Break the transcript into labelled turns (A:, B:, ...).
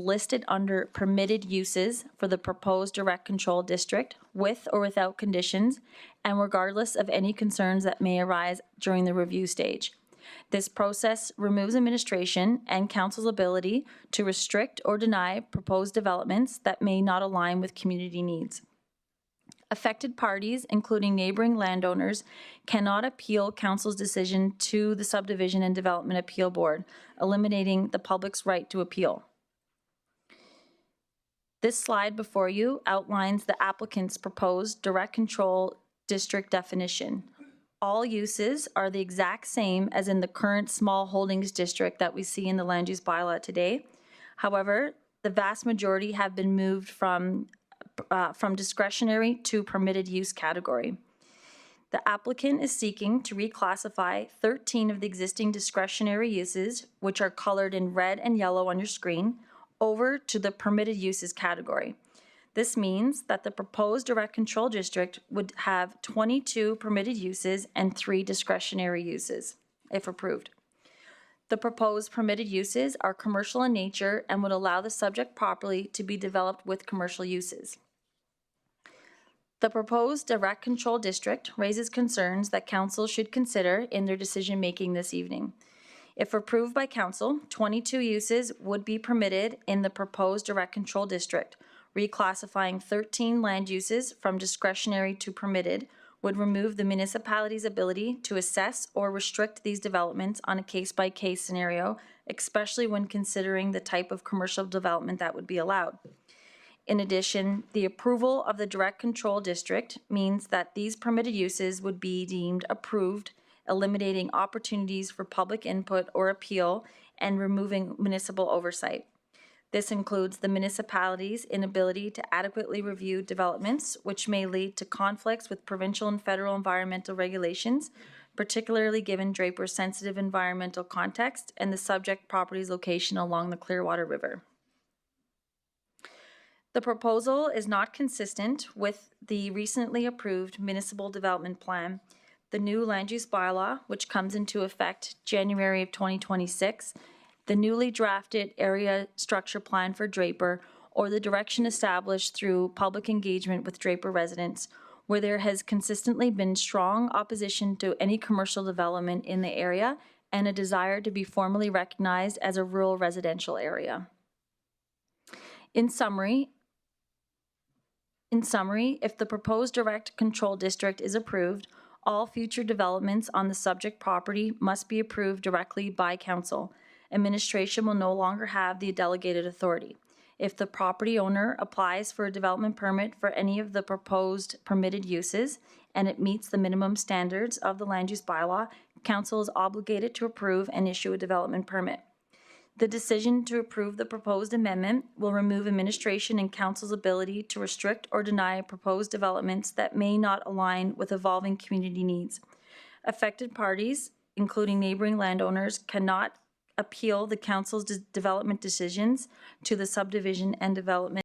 A: listed under permitted uses for the proposed direct control district with or without conditions and regardless of any concerns that may arise during the review stage. This process removes administration and council's ability to restrict or deny proposed developments that may not align with community needs. Affected parties, including neighboring landowners, cannot appeal council's decision to the Subdivision and Development Appeal Board, eliminating the public's right to appeal. This slide before you outlines the applicant's proposed direct control district definition. All uses are the exact same as in the current small holdings district that we see in the land use bylaw today. However, the vast majority have been moved from discretionary to permitted use category. The applicant is seeking to reclassify 13 of the existing discretionary uses, which are colored in red and yellow on your screen, over to the permitted uses category. This means that the proposed direct control district would have 22 permitted uses and 3 discretionary uses, if approved. The proposed permitted uses are commercial in nature and would allow the subject property to be developed with commercial uses. The proposed direct control district raises concerns that council should consider in their decision-making this evening. If approved by council, 22 uses would be permitted in the proposed direct control district. Reclassifying 13 land uses from discretionary to permitted would remove the municipality's ability to assess or restrict these developments on a case-by-case scenario, especially when considering the type of commercial development that would be allowed. In addition, the approval of the direct control district means that these permitted uses would be deemed approved, eliminating opportunities for public input or appeal and removing municipal oversight. This includes the municipality's inability to adequately review developments, which may lead to conflicts with provincial and federal environmental regulations, particularly given Draper's sensitive environmental context and the subject property's location along the Clearwater River. The proposal is not consistent with the recently approved municipal development plan, the new land use bylaw, which comes into effect January of 2026, the newly drafted area structure plan for Draper, or the direction established through public engagement with Draper residents, where there has consistently been strong opposition to any commercial development in the area and a desire to be formally recognized as a rural residential area. In summary, if the proposed direct control district is approved, all future developments on the subject property must be approved directly by council. Administration will no longer have the delegated authority. If the property owner applies for a development permit for any of the proposed permitted uses and it meets the minimum standards of the land use bylaw, council is obligated to approve and issue a development permit. The decision to approve the proposed amendment will remove administration and council's ability to restrict or deny proposed developments that may not align with evolving community needs. Affected parties, including neighboring landowners, cannot appeal the council's development decisions to the Subdivision and Development